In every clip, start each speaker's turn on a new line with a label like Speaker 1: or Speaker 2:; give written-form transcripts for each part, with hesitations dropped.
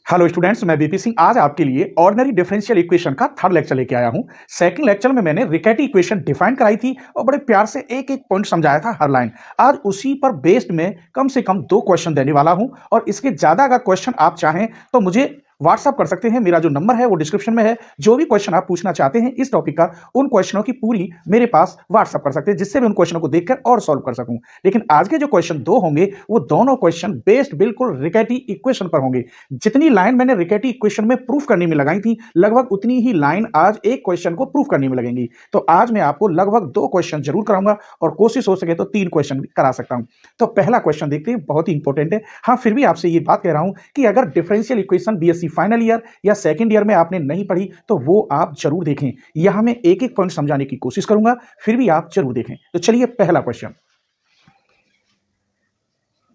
Speaker 1: Hello students, मैं BP Singh आज आपके लिए ऑर्डिनरी डिफरेंशियल इक्वेशन का थर्ड लेक्चर लेके आया हूं। सेकंड लेक्चर में मैंने रिकेटी इक्वेशन डिफाइन कराई थी और बड़े प्यार से एक एक पॉइंट समझाया था हर लाइन। आज उसी पर बेस्ड में कम से कम 2 क्वेश्चन देने वाला हूं और इसके ज्यादा अगर क्वेश्चन आप चाहें तो मुझे व्हाट्सअप कर सकते हैं। मेरा जो नंबर है वो डिस्क्रिप्शन में है। जो भी क्वेश्चन आप पूछना चाहते हैं इस टॉपिक का, उन क्वेश्चनों की पूरी मेरे पास व्हाट्सअप कर सकते हैं, जिससे मैं उन क्वेश्चनों को देखकर और सॉल्व कर सकूं। लेकिन आज के जो क्वेश्चन 2 होंगे वो दोनों क्वेश्चन बेस्ड बिल्कुल रिकेटी इक्वेशन पर होंगे। जितनी लाइन मैंने रिकेटी इक्वेशन में प्रूफ करने में लगाई थी, लगभग उतनी ही लाइन आज एक क्वेश्चन को प्रूफ करने में लगेंगी। तो आज मैं आपको लगभग 2 क्वेश्चन जरूर कराऊंगा और कोशिश हो सके तो 3 क्वेश्चन भी करा सकता हूं। तो पहला क्वेश्चन देखते हैं, बहुत ही इंपॉर्टेंट है। हाँ, फिर भी आपसे ये बात कह रहा हूं कि अगर differential equation BSc final year या सेकंड ईयर में आपने नहीं पढ़ी तो वो आप जरूर देखें। यहां मैं एक एक पॉइंट समझाने की कोशिश करूंगा, फिर भी आप जरूर देखें। तो चलिए पहला question,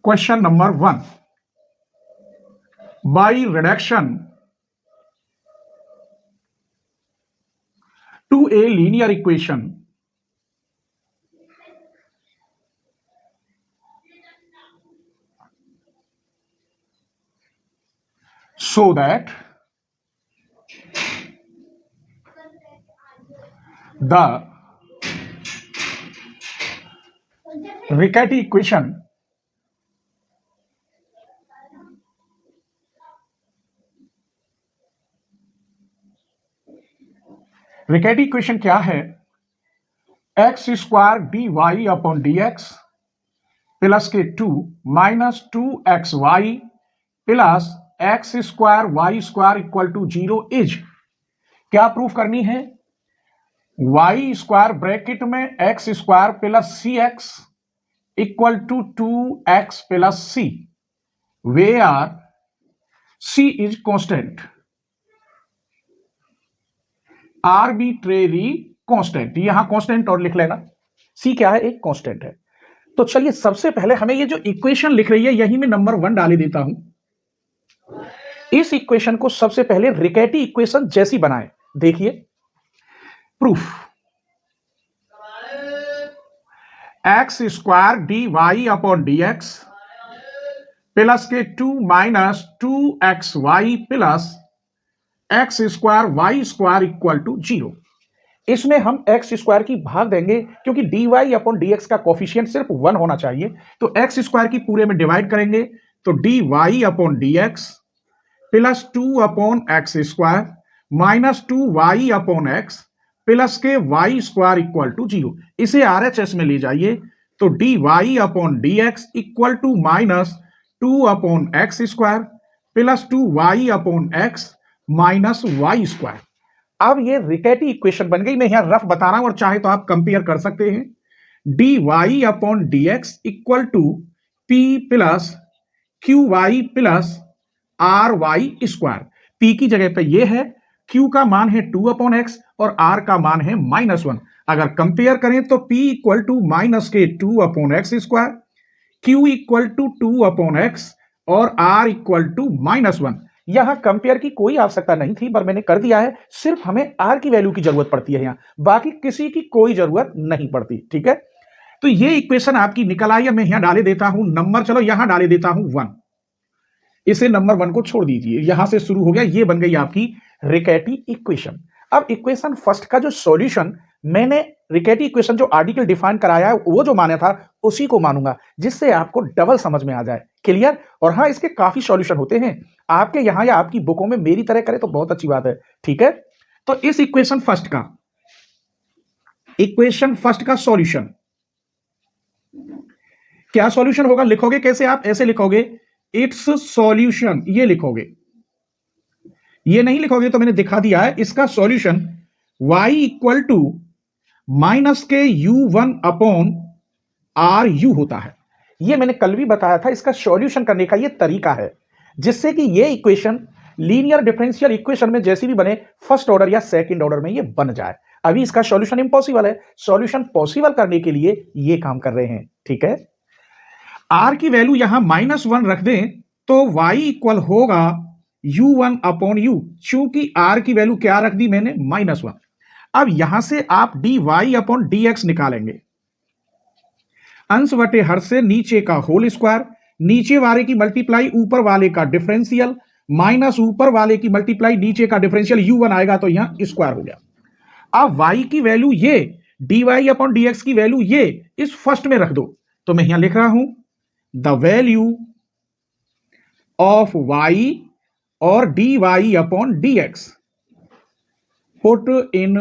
Speaker 1: question number 1। By reduction to a linear equation so that the Riccati equation क्या है? X square d y upon d x plus के 2 minus 2xy plus x square y square equal to 0 इज। क्या proof करनी है? Y square bracket में x square plus c x equal to 2x plus c, where c is constant, arbitrary constant. यहां constant और लिख लेना, सी क्या है? एक कांस्टेंट है। तो चलिए सबसे पहले हमें ये जो इक्वेशन लिख रही है यही मैं नंबर 1 डाले देता हूं। इस इक्वेशन को सबसे पहले रिकेटी इक्वेशन जैसी बनाएं। देखिए proof, x square d y upon d x plus के 2 minus 2xy plus x square y square equal to 0। इसमें हम एक्स स्क्वायर की भाग देंगे क्योंकि d y upon d x का कोफिशिएंट सिर्फ 1 होना चाहिए। तो एक्स स्क्वायर की पूरे में डिवाइड करेंगे तो d y upon d x plus 2 upon x square minus 2y upon x plus के वाई स्क्वायर इक्वल टू 0। इसे आरएचएस में ले जाइए तो d y upon d x equal to minus 2 upon x square plus 2y upon x minus y square. अब ये रिकेटी equation बन गई। मैं यहां रफ बता रहा हूं और चाहे तो आप कंपेयर कर सकते हैं। D y upon d x equal to p plus q y plus r y square. P की जगह पे ये है, क्यू का मान है 2 अपॉन एक्स और आर का मान है -1। अगर कंपेयर करें तो पी इक्वल टू माइनस के 2 upon x square, q equal to 2 upon x और आर इक्वल टू -1। यहां कंपेयर की कोई आवश्यकता नहीं थी पर मैंने कर दिया है। सिर्फ हमें आर की वैल्यू की जरूरत पड़ती है, यहां बाकी किसी की कोई जरूरत नहीं पड़ती। ठीक है, तो ये इक्वेशन आपकी निकल आई है। मैं यहां डाले देता हूं नंबर, चलो यहां डाले देता हूं 1। इसे नंबर 1 को छोड़ दीजिए, यहां से शुरू हो गया। ये बन गई आपकी रिकेटी इक्वेशन। अब इक्वेशन फर्स्ट का जो सॉल्यूशन मैंने रिकेटी इक्वेशन जो आर्टिकल डिफाइन कराया है वो जो माना था उसी को मानूंगा, जिससे आपको डबल समझ में आ जाए। क्लियर? और हाँ, इसके काफी सॉल्यूशन होते हैं आपके यहां या आपकी बुकों में। मेरी तरह करें तो बहुत अच्छी बात है। ठीक है, तो इस इक्वेशन फर्स्ट का सॉल्यूशन क्या सॉल्यूशन होगा? लिखोगे कैसे आप? ऐसे लिखोगे, इट्स सॉल्यूशन। ये लिखोगे, ये नहीं लिखोगे तो मैंने दिखा दिया है। इसका solution y equal to minus के u1 अपॉन आर यू होता है। ये मैंने कल भी बताया था। इसका सॉल्यूशन करने का ये तरीका है जिससे कि ये इक्वेशन लीनियर डिफरेंशियल इक्वेशन में जैसी भी बने, फर्स्ट ऑर्डर या सेकंड ऑर्डर में ये बन जाए। अभी इसका सॉल्यूशन इम्पॉसिबल है। सॉल्यूशन पॉसिबल करने के लिए ये काम कर रहे हैं। ठीक है, आर की वैल्यू यहां -1 रख दें तो y इक्वल होगा u1 अपॉन u। चूंकि आर की वैल्यू क्या रख दी मैंने? -1। अब यहां से आप dy अपॉन dx निकालेंगे। अंश बटे हर से नीचे का होल स्क्वायर, नीचे वाले की मल्टीप्लाई ऊपर वाले का डिफरेंशियल, माइनस ऊपर वाले की मल्टीप्लाई नीचे का डिफरेंशियल u1 आएगा तो यहां स्क्वायर हो गया। अब y की वैल्यू ये, dy अपॉन dx की वैल्यू ये इस फर्स्ट में रख दो, तो मैं यहां लिख रहा हूं द वैल्यू ऑफ y और dy upon dx put in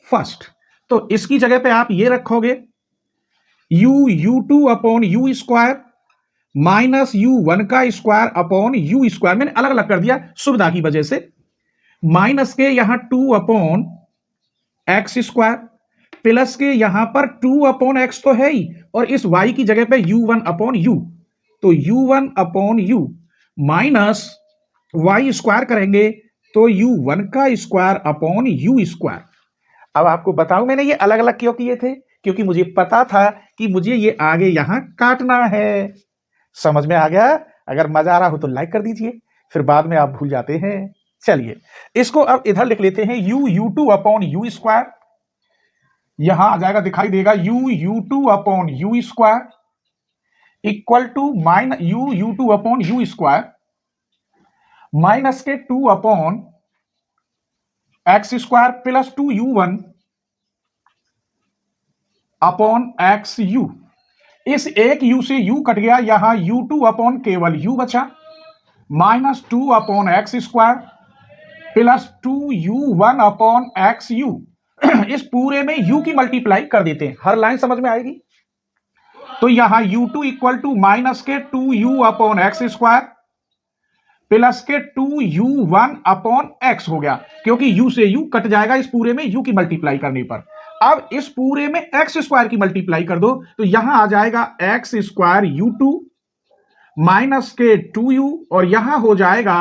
Speaker 1: first. तो इसकी जगह पे आप ये रखोगे u2 upon u square minus u1 का स्क्वायर अपॉन यू स्क्वायर, मैंने अलग अलग कर दिया सुविधा की वजह से, माइनस के यहां 2 अपॉन एक्स स्क्वायर प्लस के यहां पर 2 अपॉन एक्स तो है ही, और इस y की जगह पे u1 अपॉन यू, तो u1 upon you minus y square करेंगे तो u1 का स्क्वायर अपॉन यू स्क्वायर। अब आपको बताऊं मैंने ये अलग अलग क्यों किए थे, क्योंकि मुझे पता था कि मुझे ये आगे यहां काटना है। समझ में आ गया? अगर मजा आ रहा हो तो लाइक कर दीजिए, फिर बाद में आप भूल जाते हैं। चलिए इसको अब इधर लिख लेते हैं u2 अपॉन यू स्क्वायर, यहां आ जाएगा, दिखाई देगा u2 upon u square equal to minus u2 upon u square minus के 2 upon x square plus 2u1 upon x u. इस एक u से u कट गया, यहां u2 अपॉन केवल u बचा minus 2 upon x square plus 2u1 upon x u. इस पूरे में u की मल्टीप्लाई कर देते हैं, हर लाइन समझ में आएगी। तो यहां u2 इक्वल टू माइनस के 2u upon x square plus के 2u1 अपॉन एक्स हो गया, क्योंकि u से u कट जाएगा इस पूरे में u की मल्टीप्लाई करने पर। अब इस पूरे में एक्स स्क्वायर की मल्टीप्लाई कर दो तो यहां आ जाएगा एक्स स्क्वायर u2 माइनस के 2u और यहां हो जाएगा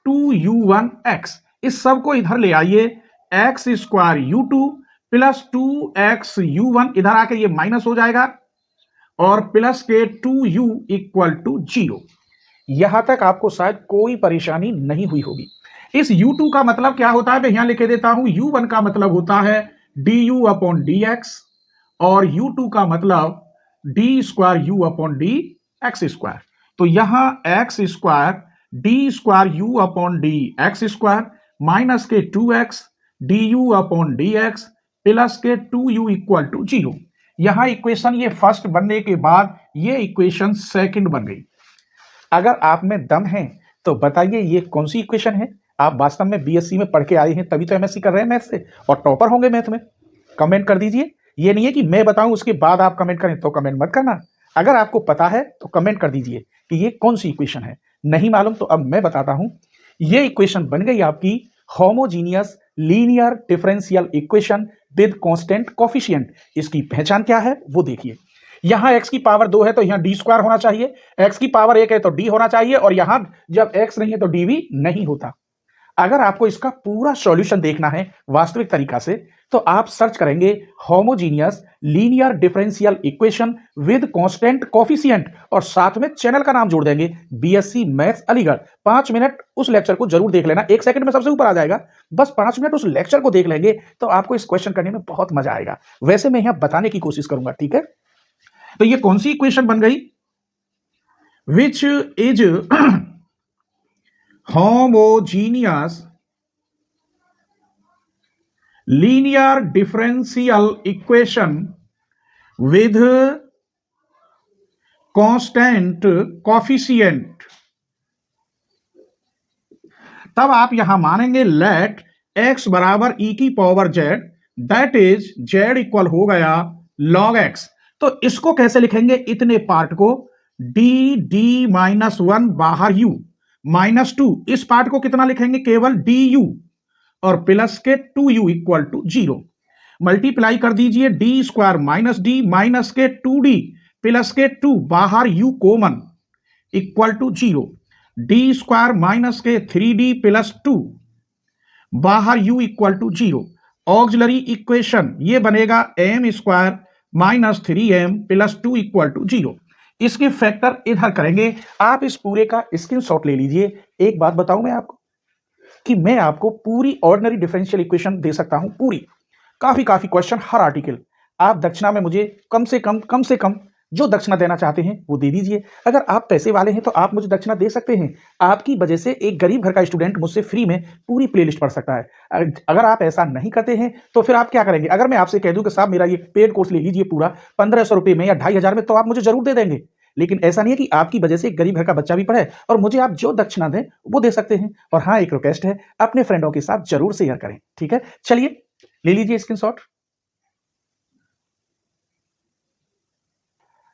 Speaker 1: 2u1 x। इस सब को इधर ले आइए, x square u2 plus 2x u1 इधर आके ये माइनस हो जाएगा और प्लस के 2u इक्वल टू 0। यहां तक आपको शायद कोई परेशानी नहीं हुई होगी। इस u2 का मतलब क्या होता है मैं यहां लिखे देता हूं, u1 का मतलब होता है du अपॉन dx और u2 का मतलब d square u upon d x square. तो यहां x square D square u upon d x square minus के 2x du upon dx plus के 2u इक्वल टू 0। यहां इक्वेशन ये फर्स्ट बनने के बाद ये इक्वेशन सेकंड बन गई। अगर आप में दम है तो बताइए ये कौन सी इक्वेशन है? आप वास्तव में बीएससी में पढ़ के आए हैं तभी तो एमएससी कर रहे हैं मैथ से और टॉपर होंगे मैथ में। कमेंट कर दीजिए। ये नहीं है कि मैं बताऊं उसके बाद आप कमेंट करें, तो कमेंट मत करना। अगर आपको पता है तो कमेंट कर दीजिए कि ये कौन सी इक्वेशन है। नहीं मालूम तो अब मैं बताता हूं। ये इक्वेशन बन गई आपकी homogeneous linear differential equation with constant coefficient. इसकी पहचान क्या है वो देखिए। यहां x की पावर 2 है तो यहां डी स्क्वायर होना चाहिए, x की पावर 1 है तो d होना चाहिए, और यहां जब x नहीं है तो d भी नहीं होता। अगर आपको इसका पूरा सॉल्यूशन देखना है वास्तविक तरीका से तो आप सर्च करेंगे homogeneous linear differential equation with constant coefficient और साथ में चैनल का नाम जोड़ देंगे बीएससी मैथ्स अलीगढ़। 5 मिनट उस लेक्चर को जरूर देख लेना, 1 सेकंड में सबसे ऊपर आ जाएगा। बस 5 मिनट उस लेक्चर को देख लेंगे तो आपको इस क्वेश्चन करने में बहुत मजा आएगा। वैसे मैं यहां बताने की कोशिश करूंगा, ठीक है? तो ये कौन सी इक्वेशन बन गई? Which is homogeneous linear differential equation with constant coefficient. तब आप यहां मानेंगे लेट x बराबर e की power z, that is z equal हो गया log x। तो इसको कैसे लिखेंगे? इतने पार्ट को d माइनस 1 बाहर u माइनस 2, इस पार्ट को कितना लिखेंगे? केवल du और प्लस के 2u इक्वल टू 0। मल्टीप्लाई कर दीजिए d square minus d minus के 2d प्लस के 2 बाहर u common equal to 0। d square minus के 3d प्लस 2 बाहर u equal to 0। Auxiliary equation ये बनेगा m square minus 3m plus 2 equal to 0। इसके फैक्टर इधर करेंगे। आप इस पूरे का स्क्रीनशॉट ले लीजिए। एक बात बताऊं मैं आपको कि मैं आपको पूरी ऑर्डिनरी डिफरेंशियल इक्वेशन दे सकता हूं, पूरी काफी क्वेश्चन हर आर्टिकल। आप दक्षिणा में मुझे कम से कम
Speaker 2: जो दक्षिणा देना चाहते हैं वो दे दीजिए। अगर आप पैसे वाले हैं तो आप मुझे दक्षिणा दे सकते हैं। आपकी वजह से एक गरीब घर का स्टूडेंट मुझसे फ्री में पूरी प्लेलिस्ट पढ़ सकता है। अगर आप ऐसा नहीं करते हैं तो फिर आप क्या करेंगे? अगर मैं आपसे कह दूं कि साहब मेरा ये पेड कोर्स ले लीजिए पूरा 1500 रुपये में या 2500 में, तो आप मुझे जरूर दे देंगे। लेकिन ऐसा नहीं है कि आपकी वजह से एक गरीब घर का बच्चा भी पढ़े, और मुझे आप जो दक्षिणा दें वो दे सकते हैं। और हाँ, एक रिक्वेस्ट है, अपने फ्रेंडों के साथ जरूर शेयर करें। ठीक है, चलिए ले लीजिए स्क्रीनशॉट।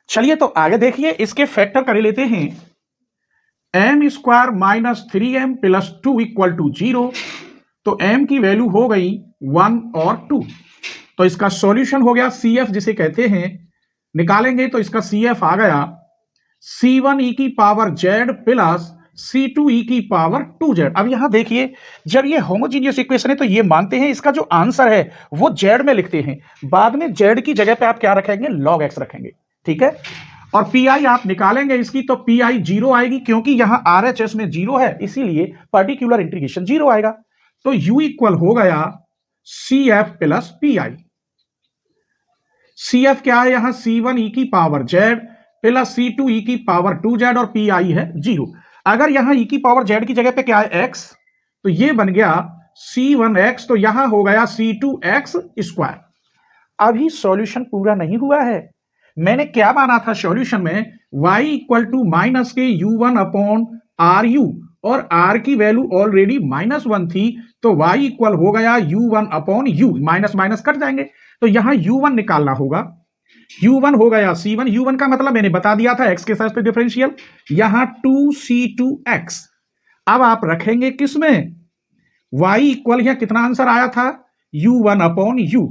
Speaker 2: चलिए तो आगे देखिए, इसके फैक्टर कर लेते हैं। M square minus 3m plus 2 equal to 0। तो m की वैल्यू हो गई 1 और 2। तो इसका सॉल्यूशन हो गया CF जिसे कहते हैं, निकालेंगे तो इसका CF आ गया C1 e की power z plus C2 e की पावर 2z। अब यहां देखिए, जब ये होमोजीनियस इक्वेशन है तो ये मानते हैं इसका जो आंसर है वो z में लिखते हैं, बाद में z की जगह पे आप क्या रखेंगे? log x रखेंगे। ठीक है, और PI आप निकालेंगे इसकी तो PI 0 आएगी, क्योंकि यहां RHS में 0 है, इसीलिए पर्टिकुलर इंटीग्रेशन 0 आएगा। तो U इक्वल हो गया CF प्लस PI। CF क्या है? यहां C1 e की power z plus C2 e की पावर 2z और PI है 0। अगर यहां e की पावर z की जगह पे क्या है? x, तो ये बन गया C1x, तो यहां हो गया C2x स्क्वायर। अभी सॉल्यूशन पूरा नहीं हुआ है। मैंने क्या माना था सॉल्यूशन में? y इक्वल टू माइनस के u1 अपॉन आर यू, और r की वैल्यू ऑलरेडी -1 थी, तो y इक्वल हो गया u1 upon u, minus minus cut जाएंगे, तो यहां u1 निकालना होगा। u1 हो गया c1, u1 का मतलब मैंने बता दिया था x के साथ डिफरेंशियल, यहां 2c2x। अब आप रखेंगे किसमें? y इक्वल, यहां कितना आंसर आया था? u1 upon u।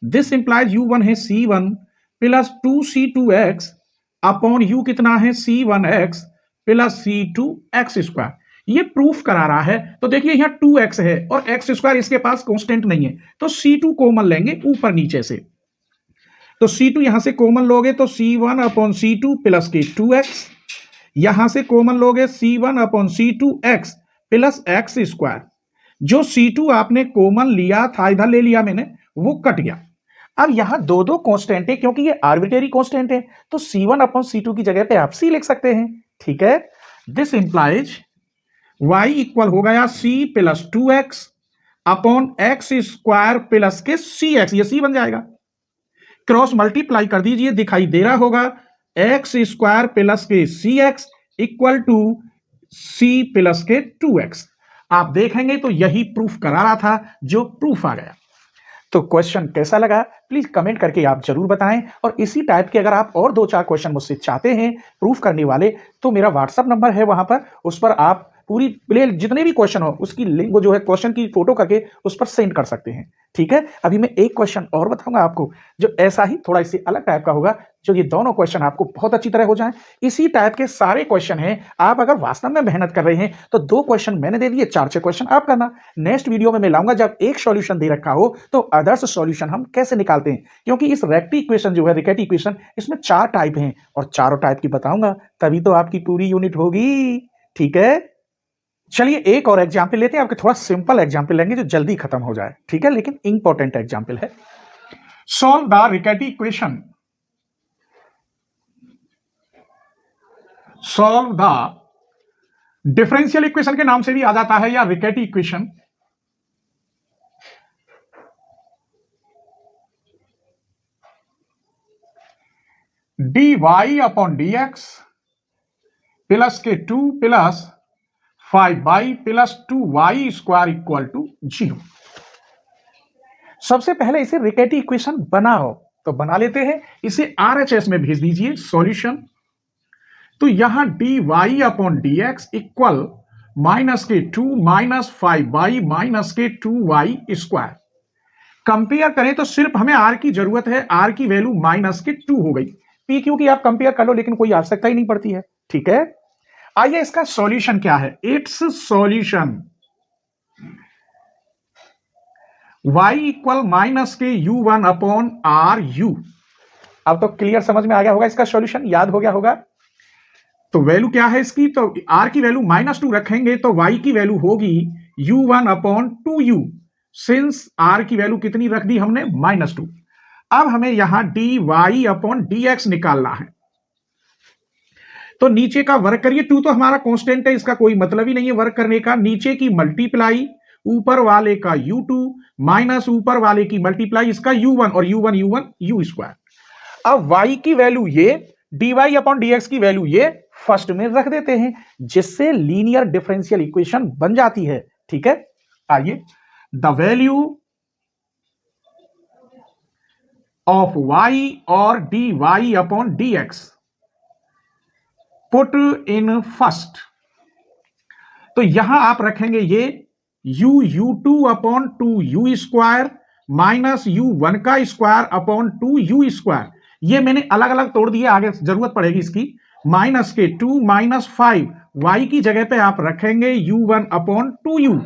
Speaker 2: This implies u1 है c1 plus 2c2x upon u कितना है? c1x plus c2x square. ये प्रूफ करा रहा है। तो देखिए यहां 2x है और x स्क्वायर इसके पास कांस्टेंट नहीं है, तो c2 कॉमन लेंगे ऊपर नीचे से। तो c2 यहां से कॉमन लोगे तो c1 अपॉन c2 प्लस के 2x, यहां से कॉमन लोगे c1 upon c2x plus x square. जो c2 आपने कॉमन लिया था, इधर ले लिया मैंने, वो कट गया। अब यहां दो दो कांस्टेंट है, क्योंकि ये आर्बिट्रेरी कांस्टेंट है, तो c1 अपॉन c2 की जगह पे आप c लिख सकते हैं। ठीक है, दिस इंप्लाइज y इक्वल हो गया c plus 2x upon x square plus के cx, ये c बन जाएगा। क्रॉस मल्टीप्लाई कर दीजिए, दिखाई दे रहा होगा x स्क्वायर प्लस के cx equal to c plus के 2x। आप देखेंगे तो यही प्रूफ करा रहा था, जो प्रूफ आ गया। तो क्वेश्चन कैसा लगा प्लीज कमेंट करके आप जरूर बताएं, और इसी टाइप के अगर आप और 2-4 क्वेश्चन मुझसे चाहते हैं प्रूफ करने वाले, तो मेरा व्हाट्सअप नंबर है वहां पर, उस पर आप पूरी प्ले जितने भी क्वेश्चन हो उसकी लिंक जो है क्वेश्चन की फोटो करके उस पर सेंड कर सकते हैं। ठीक है, अभी मैं एक क्वेश्चन और बताऊंगा आपको जो ऐसा ही थोड़ा इससे अलग टाइप का होगा, जो ये दोनों क्वेश्चन आपको बहुत अच्छी तरह हो जाएं। इसी टाइप के सारे क्वेश्चन हैं, आप अगर वास्तव में मेहनत कर रहे हैं तो 2 क्वेश्चन मैंने दे दिए, 4-6 क्वेश्चन आप करना। नेक्स्ट वीडियो में मैं लाऊंगा जब एक सॉल्यूशन दे रखा हो तो अदर्स सॉल्यूशन हम कैसे निकालते हैं, क्योंकि इस रेक्ट इक्वेशन जो है, रिकेट इक्वेशन, इसमें 4 टाइप हैं और चारों टाइप की बताऊंगा, तभी तो आपकी पूरी यूनिट होगी। ठीक है, चलिए एक और एग्जाम्पल लेते हैं, आपके थोड़ा सिंपल एग्जाम्पल लेंगे जो जल्दी खत्म हो जाए। ठीक है, लेकिन इंपॉर्टेंट एग्जाम्पल है।
Speaker 1: Solve the Riccati equation. Solve the differential equation के नाम से भी आ जाता है, या Riccati equation. dy upon dx plus के 2 plus 5y plus 2y square equal to 0।
Speaker 2: सबसे पहले इसे रिकेट इक्वेशन बनाओ, तो बना लेते हैं।
Speaker 1: इसे RHS में भेज दीजिए सॉल्यूशन। तो यहां dy upon dx equal minus के 2 माइनस 5y माइनस के 2y स्क्वायर। कंपेयर करें तो सिर्फ हमें r की जरूरत है, r की वैल्यू माइनस के 2 हो गई। p q की आप कंपेयर कर लो, लेकिन कोई आवश्यकता ही नहीं पड़ती है। ठीक है, आइए इसका सॉल्यूशन क्या है। It's solution y equal minus के u1 अपॉन आर यू।
Speaker 2: अब तो क्लियर समझ में आ गया होगा, इसका सॉल्यूशन याद हो गया होगा।
Speaker 1: तो वैल्यू क्या है इसकी? तो r की वैल्यू -2 रखेंगे तो y की वैल्यू होगी u1 upon 2u। Since r की वैल्यू कितनी रख दी हमने? -2। अब हमें यहां dy अपॉन dx निकालना है।
Speaker 2: तो नीचे का वर्क करिए, 2 तो हमारा कांस्टेंट है, इसका कोई मतलब ही नहीं है वर्क करने का। नीचे की मल्टीप्लाई ऊपर वाले का u2 माइनस ऊपर वाले की मल्टीप्लाई इसका u1 और u1 u स्क्वायर। अब y की वैल्यू ये, dy अपॉन dx की वैल्यू ये फर्स्ट में रख देते हैं, जिससे लीनियर डिफरेंशियल इक्वेशन बन जाती है। ठीक है, आइए, द वैल्यू ऑफ y और dy upon dx put in first. तो यहां आप रखेंगे ये u2 upon 2u square minus u1 का स्क्वायर अपॉन 2u स्क्वायर। ये मैंने अलग अलग तोड़ दिए, आगे जरूरत पड़ेगी इसकी। माइनस के 2 माइनस 5 y की जगह पे आप रखेंगे u1 अपॉन 2u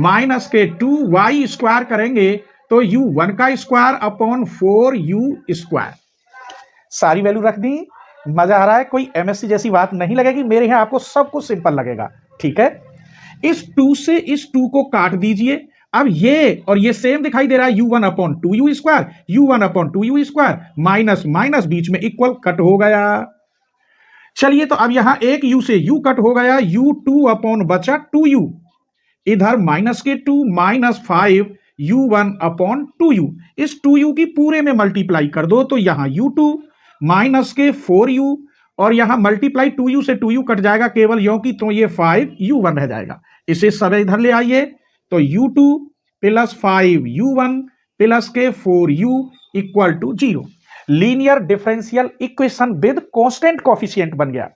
Speaker 2: माइनस के 2y स्क्वायर करेंगे तो u1 का स्क्वायर अपॉन 4u स्क्वायर। सारी वैल्यू रख दी। मजा आ रहा है? कोई एमएससी जैसी बात नहीं लगेगी, मेरे यहां आपको सब कुछ सिंपल लगेगा। ठीक है, इस 2 से इस 2 को काट दीजिए। अब ये और ये सेम दिखाई दे रहा है, u1 upon 2u square, u1 upon 2u square, minus minus बीच में इक्वल, कट हो गया। चलिए, तो अब यहां एक u से u कट हो गया, u2 अपॉन बचा 2u, इधर माइनस के 2 माइनस 5 u1 अपॉन 2u, इस 2u की पूरे में मल्टीप्लाई कर दो तो यहां u2 माइनस के 4u और यहां मल्टीप्लाई 2u से 2u कट जाएगा केवल यों की, तो ये 5u1 रह जाएगा। इसे सब इधर ले आइए तो u2 प्लस 5u1 प्लस के 4u equal to 0। Linear differential equation with constant coefficient बन गया।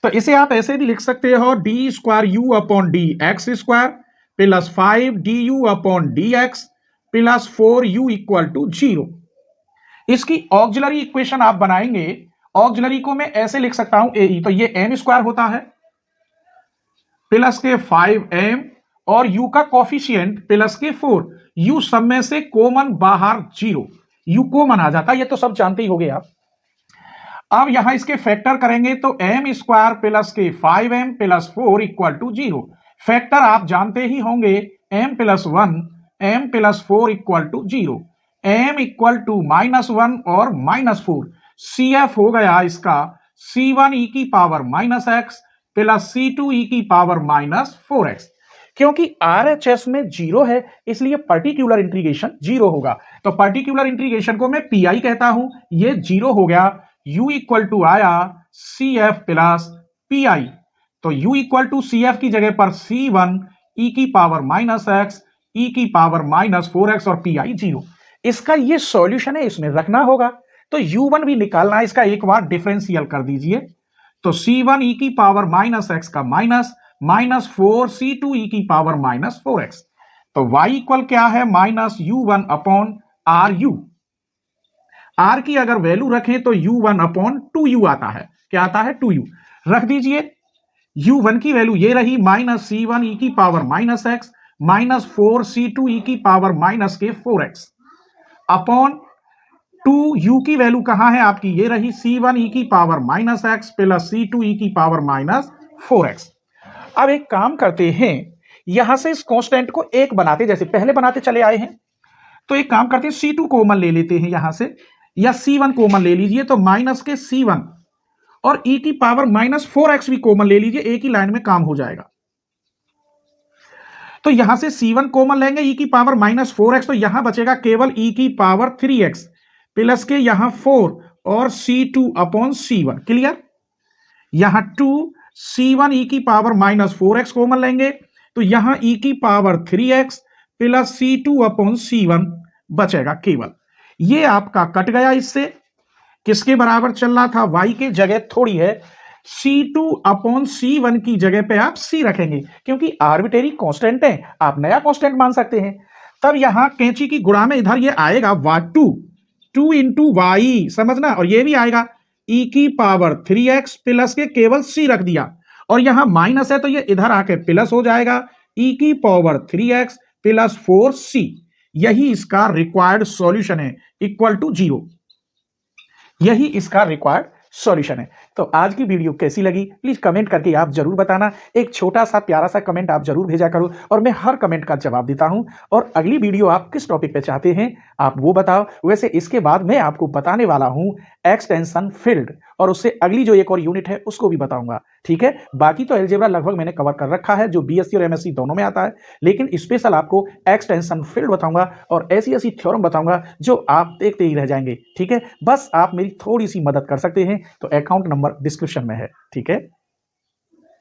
Speaker 2: तो इसे आप ऐसे भी लिख सकते हो, d square u upon d x square plus 5 d u upon d x plus 4u equal to 0। इसकी ऑक्सिलरी इक्वेशन आप बनाएंगे, ऑक्सिलरी को मैं ऐसे लिख सकता हूं ए, तो ये m स्क्वायर होता है प्लस के 5m और u का कोफिशिएंट प्लस के 4, u सब में से कॉमन बाहर 0, u कॉमन आ जाता है, ये तो सब जानते ही होंगे आप। अब यहां इसके फैक्टर करेंगे तो m स्क्वायर प्लस के 5m plus 4 equal to 0। Factor आप जानते ही होंगे, m plus 1 m plus 4 equal to 0, m equal to -1 और -4। CF हो गया इसका C1 e की power -x plus C2 e की पावर -4x। क्योंकि RHS में 0 है इसलिए पर्टिकुलर इंटीग्रेशन 0 होगा, तो पर्टिकुलर इंटीग्रेशन को मैं PI कहता हूं, ये 0 हो गया। U इक्वल टू आया CF प्लस PI, तो U इक्वल टू CF की जगह पर C1 e की पावर -x e की पावर -4x और PI 0। इसका ये सॉल्यूशन है, इसमें रखना होगा। तो u1 भी निकालना है, इसका एक बार डिफरेंशियल कर दीजिए तो C1 e की पावर -x का -4 C2 e की पावर -4x, तो y इक्वल क्या है -u1 अपॉन ru। r की अगर वैल्यू रखें तो u1 अपॉन 2u आता है, क्या आता है 2u, रख दीजिए। u1 की वैल्यू ये रही -c1 e की पावर -x -4 C2 e की पावर -4x अपॉन 2u की वैल्यू कहां है आपकी, ये रही C1 e की power -x plus C2 e की पावर -4x। अब एक काम करते हैं, यहां से इस कांस्टेंट को एक बनाते, जैसे पहले बनाते चले आए हैं, तो एक काम करते हैं C2 कॉमन ले लेते हैं यहां से, या C1 कॉमन ले लीजिए तो माइनस के C1 और e की पावर -4x भी कॉमन ले लीजिए, एक ही लाइन में काम हो जाएगा। तो यहां से C1 कॉमन लेंगे e की पावर -4x, तो यहां बचेगा केवल e की पावर 3x प्लस के यहां 4 और C2 अपॉन C1। क्लियर? यहां 2 C1 e की पावर -4x कॉमन लेंगे तो यहां e की power 3x plus C2 upon C1 बचेगा केवल। ये आपका कट गया, इससे किसके बराबर चल रहा था, y के जगह थोड़ी है, C2 अपॉन C1 की जगह पे आप C रखेंगे, क्योंकि आर्बिट्रेरी कांस्टेंट है, आप नया कांस्टेंट मान सकते हैं। तब यहां कैंची की गुणा में इधर ये आएगा 2 इंटू वाई, समझना, और ये भी आएगा e की पावर 3x प्लस के केवल C रख दिया, और यहां माइनस है तो ये इधर आके प्लस हो जाएगा, e की पावर 3x प्लस 4c। यही इसका रिक्वायर्ड सॉल्यूशन है, इक्वल टू 0। यही इसका रिक्वायर्ड सॉल्यूशन है। तो आज की वीडियो कैसी लगी प्लीज कमेंट करके आप जरूर बताना, एक छोटा सा प्यारा सा कमेंट आप जरूर भेजा करो और मैं हर कमेंट का जवाब देता हूं। और अगली वीडियो आप किस टॉपिक पे चाहते हैं आप वो बताओ। वैसे इसके बाद मैं आपको बताने वाला हूं एक्सटेंशन फील्ड, और उससे अगली जो एक और यूनिट है उसको भी बताऊंगा, ठीक है। बाकी तो अलजेब्रा लगभग मैंने कवर कर रखा है, जो बीएससी और एमएससी दोनों में आता है, लेकिन स्पेशल आपको एक्सटेंशन फील्ड बताऊंगा और ऐसी ऐसी थ्योरम बताऊंगा जो आप देखते ही रह जाएंगे, ठीक है। बस आप मेरी थोड़ी सी मदद कर सकते हैं, तो अकाउंट नंबर डिस्क्रिप्शन में है, ठीक है।